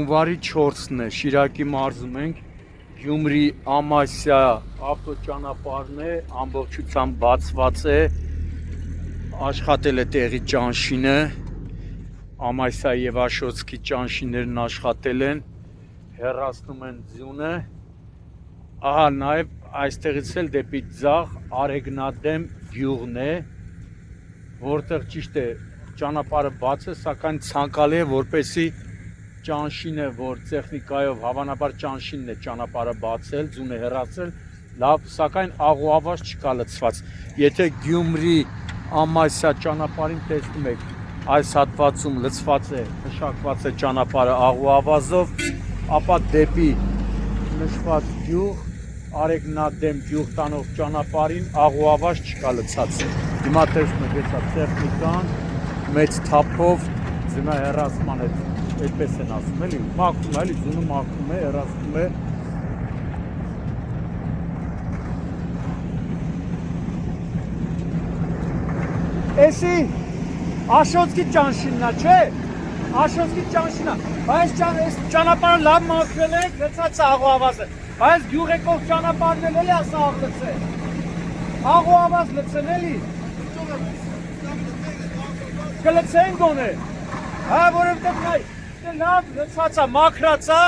Հունվարի 4-ն է, Շիրակի մարզում ենք, Գյումրի Ամասիա ավտոճանապարհն է, ամբողջությամբ բացված է, աշխատել է տեղի ճանշինը, Ամասիա եւ Աշոցքի ճանշիններն աշխատել են, հեռացնում են ձյունը, ահա նաեւ այստեղից էլ դեպի ձախ Արեգնադեմ գյուղն է, որտեղ ճիշտ է ճանապարհը բաց է, սակայն ցանկալի է, որպեսզի ճանշինը, որ տեխնիկայով հավանաբար ճանշինն է ճանապարհը բացել, ձյունը հեռացել, լավ, սակայն աղուավազ չկա լցված։ Եթե Գյումրի Ամասիա ճանապարհին տեսնում եք, այս հատվածում լցված է, մշակված է ճանապարհը աղուավազով, ապա դեպի նշված գյուղ, Արեգնադեմ գյուղ տանող ճանապարհին աղուավազ չկա լցած։ Հիմա տեսնում եք, այս տեխնիկան մեծ թափով ձյունը հեռացման հետ այդպես են ասում, էլի, մաքրում է, էլի, ձյունը մաքրում է, հեռացնում է։ Էսի Աշոցքի ճանշինն է, չէ՞։ Աշոցքի ճանշինն է։ Բայց այս ճանապարհը լավ մաքրել եք, լցած է աղուավազը։ Բայց գյուղ եկող ճանապարհն էլ էլի ասա աղլցե։ Աղուավազ լցեն էլի։ Կլցեն գոնե։ Հա, որովհետև լավ լցված է, մաքրած է,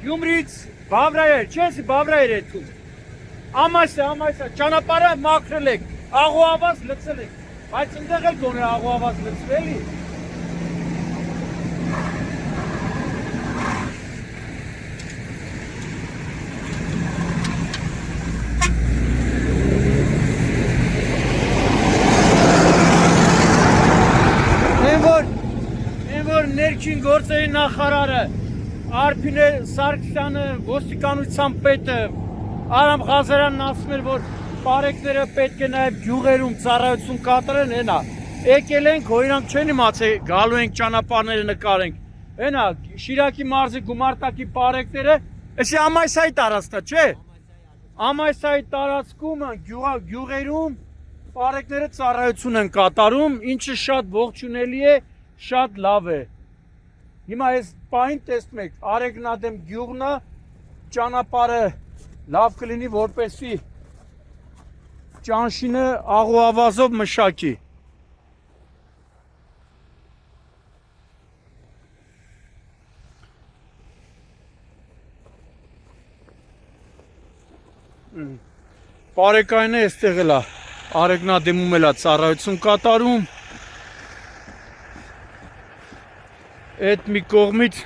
Գյումրից Բավրայեր, չէ՞ Բավրայեր է դու։ Ամասիա, ճանապարհը մաքրել եք, աղուավազ լցել եք, բայց այնտեղ էլ գոնե աղուավազ լցվելի։ Ներքին գործերի նախարարը, Արփինե Սարգսյանը, ոստիկանության պետը, Արամ Ղազարյանն ասում էր, որ բարեկները պետք է նաև գյուղերում ծառայություն կատարեն, հենա, եկել ենք, հորանք չեն իմացել, գալու ենք ճանապարհները նկարենք, հենա, Շիրակի մարզի գումարտակի բարեկները, էսի Ամասիայի տարածքն է, չէ՞։ Ամասիայի տարածքում գյուղերում բարեկները ծառայություն են կատարում, ինչը շատ ողջունելի է, շատ լավ է։ Հիմա այս պահին տեսնում եք, Արեգնադեմ գյուղն է, ճանապարհը լավ կլինի, որպեսզի ճանշինը աղուավազով մշակի։ Բարեկայինը այստեղ էլ է, Արեգնադեմում էլ է ծառայություն կատարում։ Այդ մի կողմից,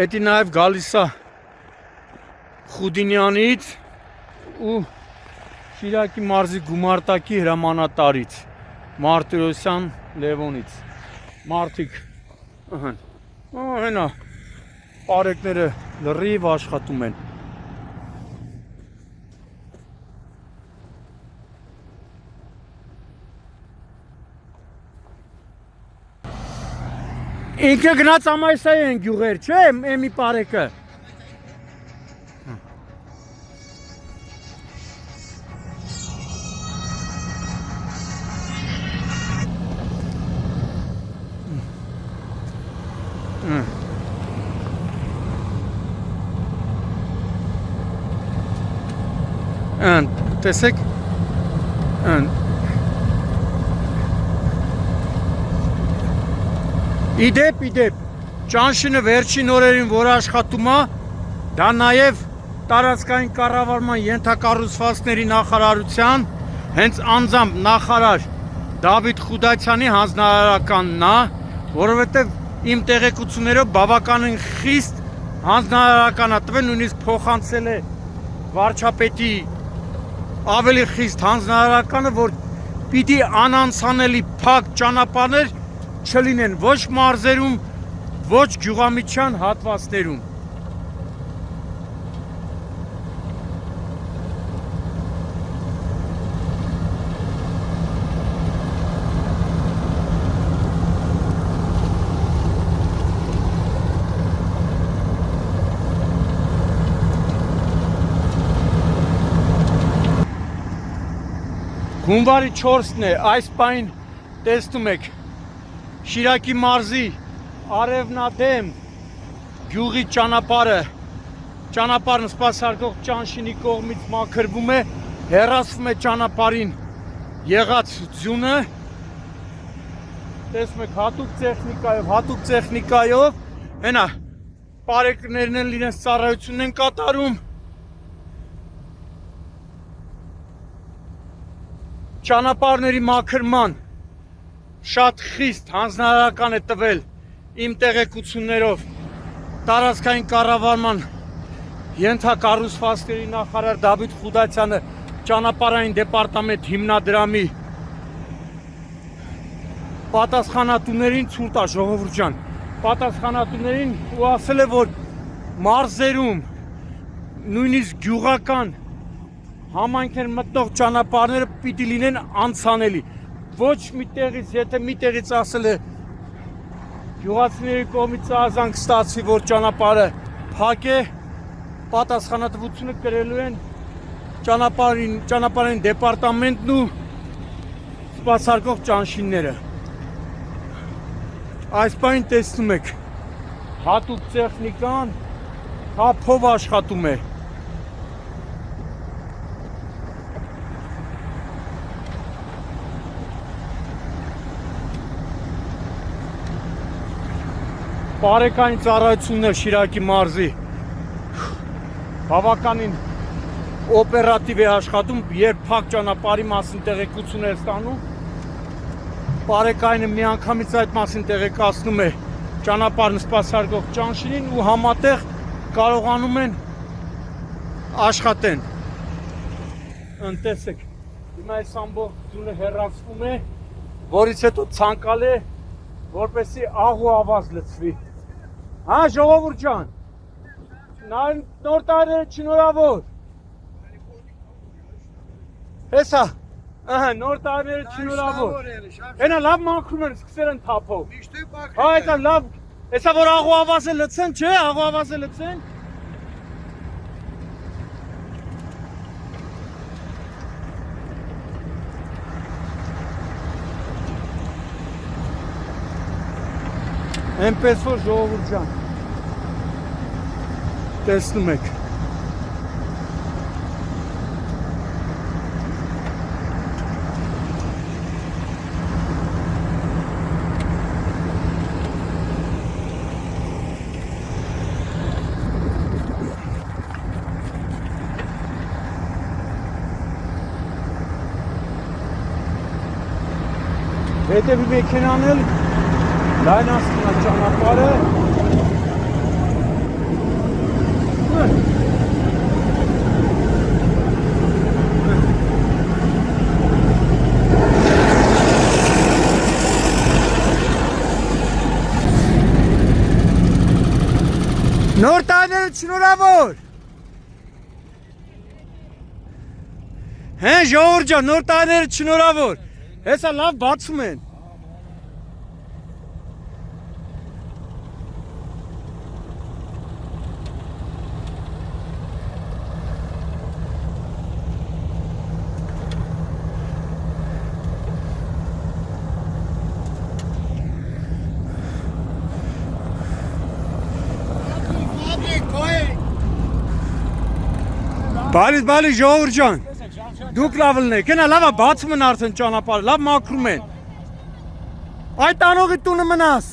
էդի նաև գալիս է Խուդինյանից ու Շիրակի մարզի գումարտակի հրամանատարից, Մարտիրոսյան Լևոնից, մարդիկ, հենա, բարեկները լրիվ աշխատում են։ Ինքը գնաց Ամասիայի են գյուղեր, չէ՞, էմի բարեկը։ Տեսեք, Իդեպ, ճանշինը վերջին օրերին, որ աշխատում է, դա նաև տարածքային կառավարման ենթակառուցվածքների նախարարության, հենց անձամբ նախարար Դավիթ Խուդայցյանի հանձնարարականն է, որովհետև իմ տեղեկություններով բավականին խիստ հանձնարարական է տվել, նույնիսկ փոխանցել է վարչապետի ավելի խիստ հանձնարարականը, որ պիտի անանցանելի փակ ճանապարհներ չլինեն ոչ մարզերում, ոչ գյուղամիջյան հատվածներում։ Հունվարի 4-ն է, այս պահին տեսնում եք Շիրակի մարզի Արևնադեմ գյուղի ճանապարհն սպասարկող ճանշինի կողմից մաքրվում է, հեռացվում է ճանապարհին եղած ձյունը։ Տեսնում եք հատուկ տեխնիկայով, հենա պարեկներն են իրենց ծառայությունն են կատարում։ Ճանապարհների մաքրման շատ խիստ հանձնարարական է տվել իմ տեղեկություններով տարածքային կառավարման ենթակառուցվածքների նախարար Դավիթ Խուդացյանը, ճանապարհային դեպարտամենտ հիմնադրամի պատասխանատուներին ցույց տա ժողովուրդ ջան, պատասխանատուներին ու ասել է, որ մարզերում նույնիսկ գյուղական համայնքներ մտնող ճանապարհները պիտի լինեն անցանելի։ Ոչ միտեղից, եթե միտեղից ասել է գյուղացիների կողմից արձանք ստացվի, որ ճանապարհը փակ է, պատասխանատվությունը կրելու են ճանապարհային դեպարտամենտն ու սպասարկող ճանշինները։ Այս պահին տեսնում եք, հատուկ տեխնիկան թափով աշխատում է։ Բարեկային ծառայություններ Շիրակի մարզի բավականին օպերատիվ է աշխատում, երբ փակ ճանապարհի մասին տեղեկություն է ստանում, բարեկայինը միանգամից այդ մասին տեղեկացնում է ճանապարհն սպասարկող ճանշինին ու համատեղ կարողանում են աշխատեն։ Տեսեք, հիմա այս ամբողջ ձյունը հեռացվում է, որից հետո ցանկալ է, որպեսզի աղ ու ավազ լցվի։ Հա, ժողովուրդ ջան, նոր տարիները շնորհավոր։ Հեսա, նոր տարիները շնորհավոր։ Հենա լավ մաքրում են, սկսել են թափով։ Հա, այդա լավ, հեսա որ աղ ու ավազը լցեն, չէ, աղ ու ավազը լցեն։ Այնպես որ ժողովուրդ ջան, տեսնում եք։ Հետևի մեքենան էլ լայնացնում է ճանապարհը։ Նոր տարիները շնորհավոր։ Հե ժողովուրդ ջան, նոր տարիները շնորհավոր։ Հեսա լավ բացում են։ Բալի ժողովուրդ ջան, դուք լավ ելնեք, հենա լավ է բացում են արդեն ճանապարհը, լավ մաքրում են։ Այդ տանողի տունը մնաս։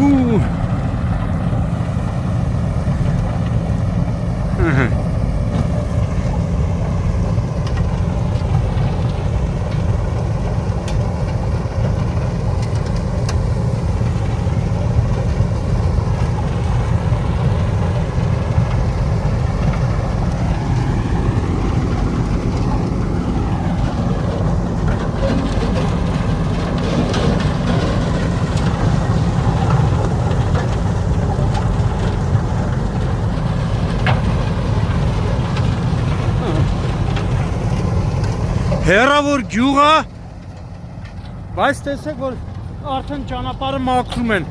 Ու հերավոր գյուղա, բայց տեսեք, որ արդեն ճանապարհը մաքրում են։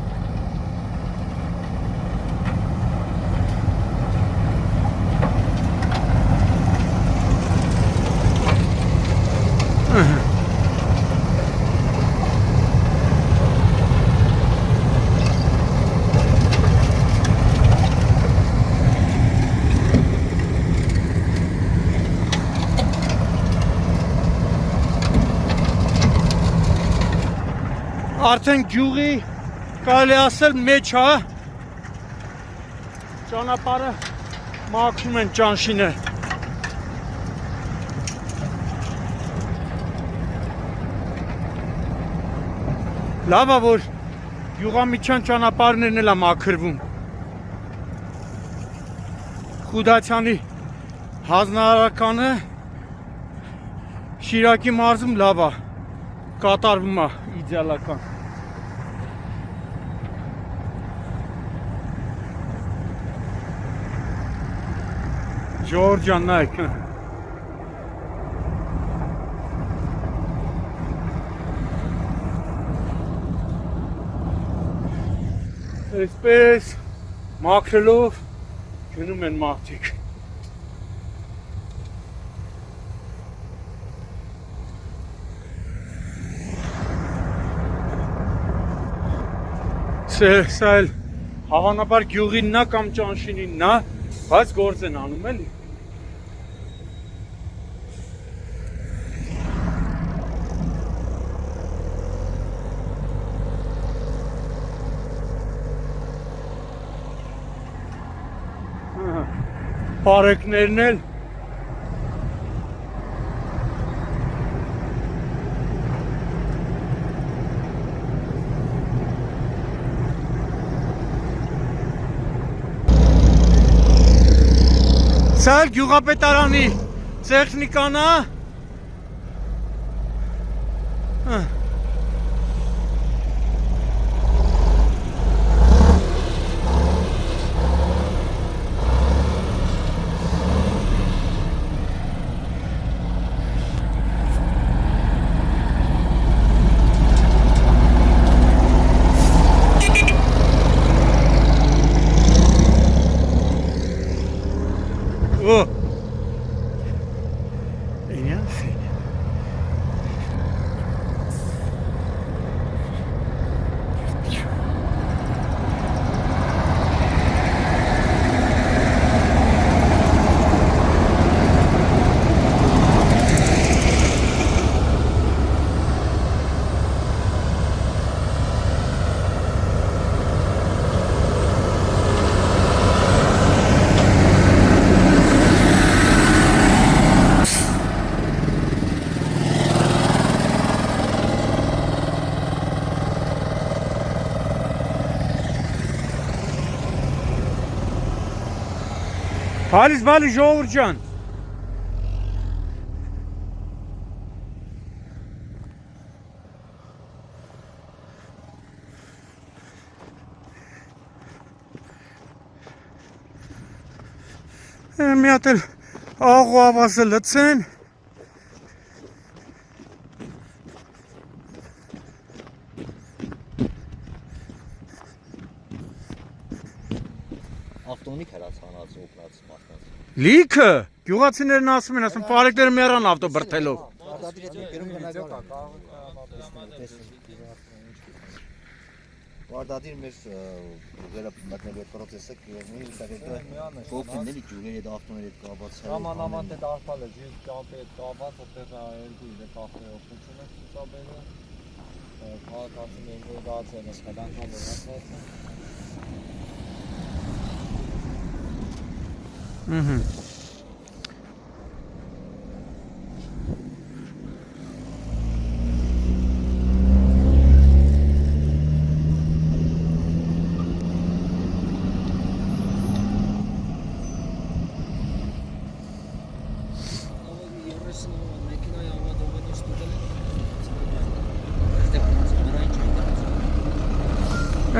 Արդեն գյուղի կարելի ասել մեջ հա ճանապարհը մաքրում են ճանշինը։ Լավ է որ գյուղամիջյան ճանապարհներն էլ է մաքրվում։ Խուդացյանի հանձնարարականը Շիրակի մարզում լավ է կատարվում է իդեալական։ Georgia Nike. Այսպես մաքրելով գնում են մարդիկ։ Սա էլ հավանաբար գյուղինն է կամ ճանշինինն է, բայց գործ են անում էլի։ Պարեկներն էլ Սա էլ գյուղապետարանի տեխնիկան է։ Halis Bali Ժողովուրդ ջան։ Մի հատ էլ աղու ավազը լցեն։ Ավտոնիկ հրացանած օգնած մարդկանց։ Լիքը գյուղացիներն ասում են, ասում պարեկները մեռան ավտո բրթելով։ Վարդադիր մեր ուղերը մտնելու պրոցեսը կերնի կողքնների ջուրերի հետ ավտոների հետ կապված։ Նամանաման դե դարփալ է, ջիվ ճամփի հետ կապված, որտեղ երկու իրե կախտի օգնություն է ցուցաբերել։ Քաղաքացի մեր դարձել է աշխատանքան վերացած։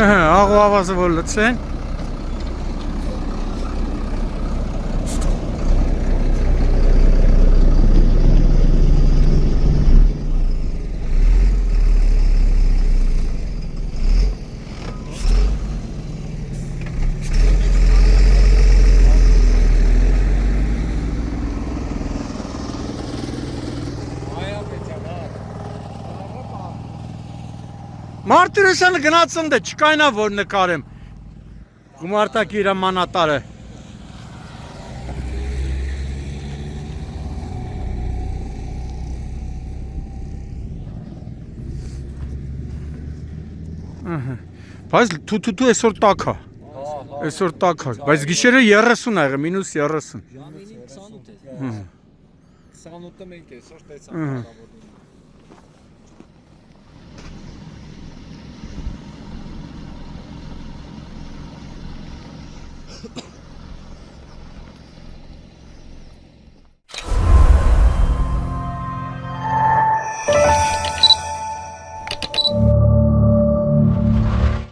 Աղու ավազը որ լցեն։ Մարտիրոսյանը գնաց ընդ է, չկայնա որ նկարեմ գումարտակի հրամանատարը։ Բայց թութու այսօր տաք է։ Այսօր տաք է, բայց գիշերը 30 ա եղել, մինուս 30։ Ժամին 28 է։ 28-ը մենք այսօր տեսանք։